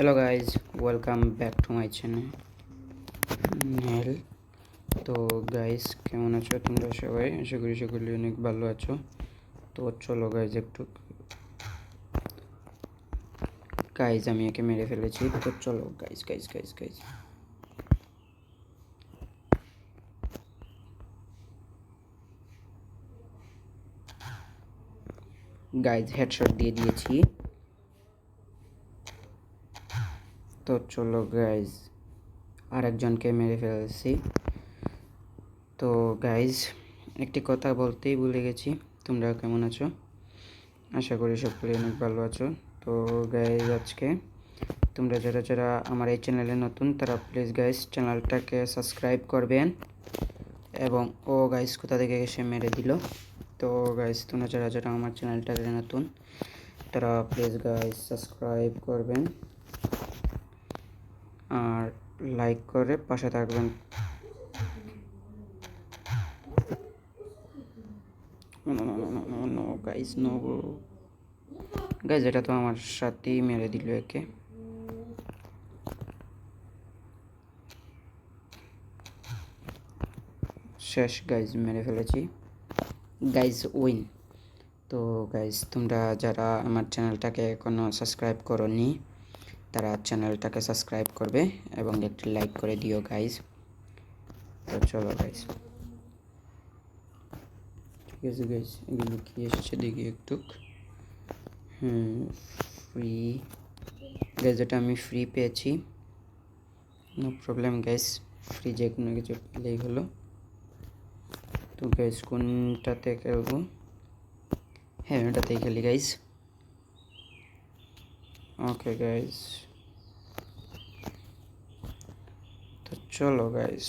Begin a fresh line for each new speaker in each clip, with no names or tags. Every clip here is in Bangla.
Hello guys, welcome back to my channel. তো গাইজ, কেমন আছো তোমরা সবাই? আশা করি সকলে অনেক ভালো আছো। তো চলো গাইজ, একটু গাইজ আমি একে মেরে ফেলেছি। তো চলো guys guys guys guys guys headshot দিয়ে দিয়েছি। তো চলো গাইজ, আরেকজনকে মেরে ফেলেছি। তো গাইজ, একটি কথা বলতেই ভুলে গেছি। তোমরা কেমন আছো? আশা করি সকলে অনেক ভালো আছো। তো গাইজ, আজকে তোমরা যারা যারা আমার এই চ্যানেলে নতুন, তারা প্লিজ গাইজ চ্যানেলটাকে সাবস্ক্রাইব করবেন। এবং ও গাইজ কোথা থেকে এসে মেরে দিল। তো গাইজ, তোমরা যারা যারা আমার চ্যানেলটাতে নতুন, তারা প্লিজ গাইজ সাবস্ক্রাইব করবেন আর লাইক করে পাশে থাকবেন। নো গাইজ, নো গাইজ, এটা তো আমার সাথেই মেরে দিল একে। শেষ গাইজ, মেরে ফেলেছি। Guys win. তো গাইজ, তোমরা যারা আমার চ্যানেলটাকে এখনও সাবস্ক্রাইব করোনি, তারা চ্যানেলটাকে সাবস্ক্রাইব করবে এবং একটি লাইক করে দিও গাইজ। তো চলো গাইজ, ঠিক আছে গাইজ, এগুলো কি এসেছে দেখি একটু। ফ্রি গাইজ, এটা আমি ফ্রি পেয়েছি, নো প্রবলেম গাইজ। ফ্রি যে কোনো কিছু পেলেই হলো। তো গাইজ, কোনটাতে খেলবো? হ্যাঁ, ওটাতেই খেলি গাইজ। ওকে গাইজ, তো চলো গাইজ।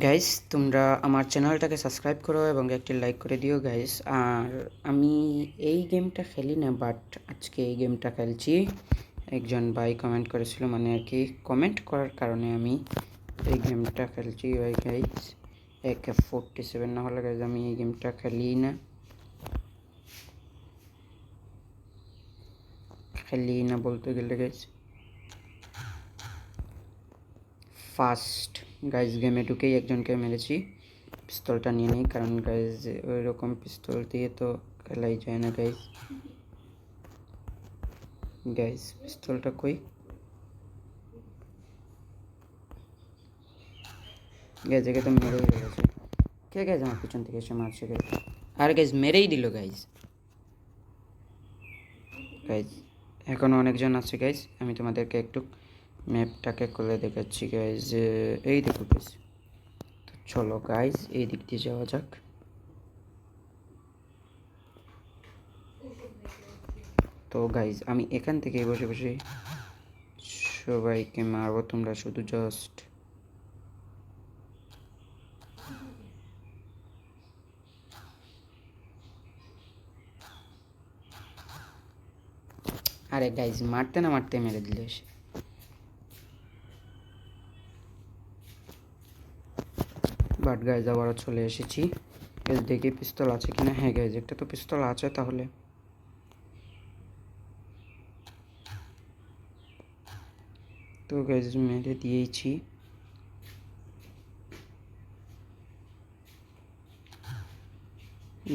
গাইজ, তোমরা আমার চ্যানেলটাকে সাবস্ক্রাইব করো এবং একটি লাইক করে দিও গাইজ। আর আমি এই গেমটা খেলি না, বাট আজকে এই গেমটা খেলছি। একজন ভাই কমেন্ট করেছিল, মানে আর কি কমেন্ট করার কারণে আমি এই গেমটা খেলছি ভাই গাইজ। AK-47 না হলে গাইজ আমি এই গেমটা খেলি না বলতে গেলে গাইজ। ফার্স্ট গাইজ গেমে ঢুকেই একজনকে মেরেছি। পিস্তলটা নিয়ে নিই, কারণ গাইজ ওই রকম পিস্তল দিয়ে তো খেলাই যায় না গাইজ। গাইজ, পিস্তলটা কই? গাইজ, একে তো মেরেই ফেলেছে। কে গাইজ আমার পিছন থেকে এসে মারছে গাইজ? আর গাইজ মেরেই দিল গাইজ। গাইজ, এখনও অনেকজন আছে গাইজ। আমি তোমাদেরকে একটু ম্যাপটাকে খুলে দেখাচ্ছি গাইজ। এই দেখো গাইজ। তো চলো গাইজ, এই দিক দিয়ে যাওয়া যাক। তো গাইজ, আমি এখান থেকে বসে বসে সবাইকে মারবো। তোমরা শুধু জাস্ট আরে গাইজ, মারতে না মারতে মেরে দিল এসে। বাট গাইজ, আবারও চলে এসেছি। গাইজ, দেখি পিস্তল আছে কিনা। হ্যাঁ গাইজ, একটা তো পিস্তল আছে তাহলে। তো গাইজ, মেরে দিয়েছি।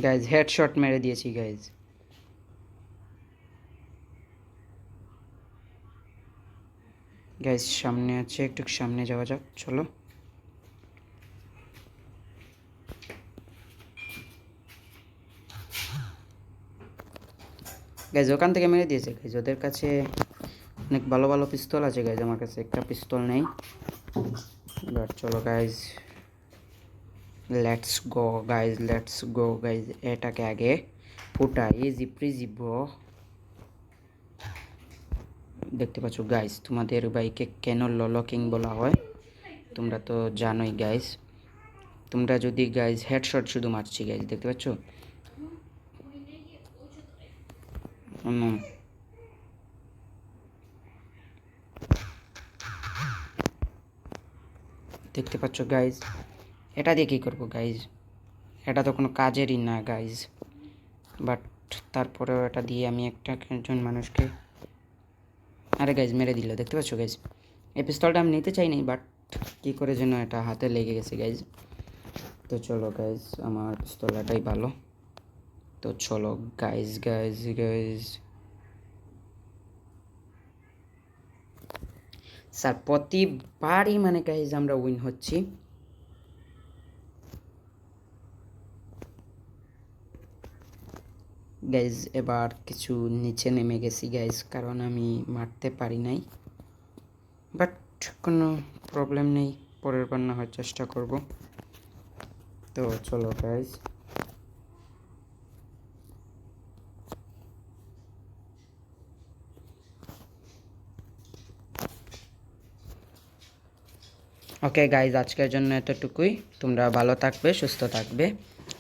গাইজ, হেডশট মেরে দিয়েছি গাইজ। গাইজ, সামনে আছে, একটু সামনে যাওয়া যাক, চলো। গাইজ, ওখান থেকে মেরে দিয়েছে গাইজ। ওদের কাছে অনেক ভালো ভালো পিস্তল আছে গাইজ, আমার কাছে একটা পিস্তল নেই। এবার চলো guys, let's go guys, let's go guys. এটাকে আগে ফুটাই, ইজি প্রিজি ব্রো। দেখতে পাচ্ছ গাইজ, তোমাদের বাইকে কেন ললকিং বলা হয় তোমরা তো জানোই গাইজ। তোমরা যদি গাইজ হেডশট শুধু মারছি গাইজ, দেখতে পাচ্ছ? দেখতে পাচ্ছ গাইজ, এটা দিয়ে কী করবো গাইজ? এটা তো কোনো কাজেরই না গাইজ। বাট তারপরেও এটা দিয়ে আমি একজন মানুষকে আরে গাইজ মেরে দিল, দেখতে পাচ্ছ গাইজ? এই পিস্তলটা আমি নিতে চাইনি, বাট কী করে যেন এটা হাতে লেগে গেছে গাইজ। তো চলো গাইজ, আমার পিস্তলটাই ভালো। তো চলো গাইজ গাইজ গাইজ, স্যার প্রতিবারই মানে গাইজ আমরা উইন হচ্ছি। গাইজ এবার কিছু নিচে নেমে গেছি গাইজ, কারণ আমি মারতে পারি নাই, বাট কোনো প্রবলেম নেই, পরের বার না হয় চেষ্টা করব। তো চলো গাইজ, ওকে গাইজ, আজকের জন্য এতটুকুই। তোমরা ভালো থাকবে, সুস্থ থাকবে।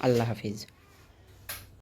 আল্লাহ হাফিজ।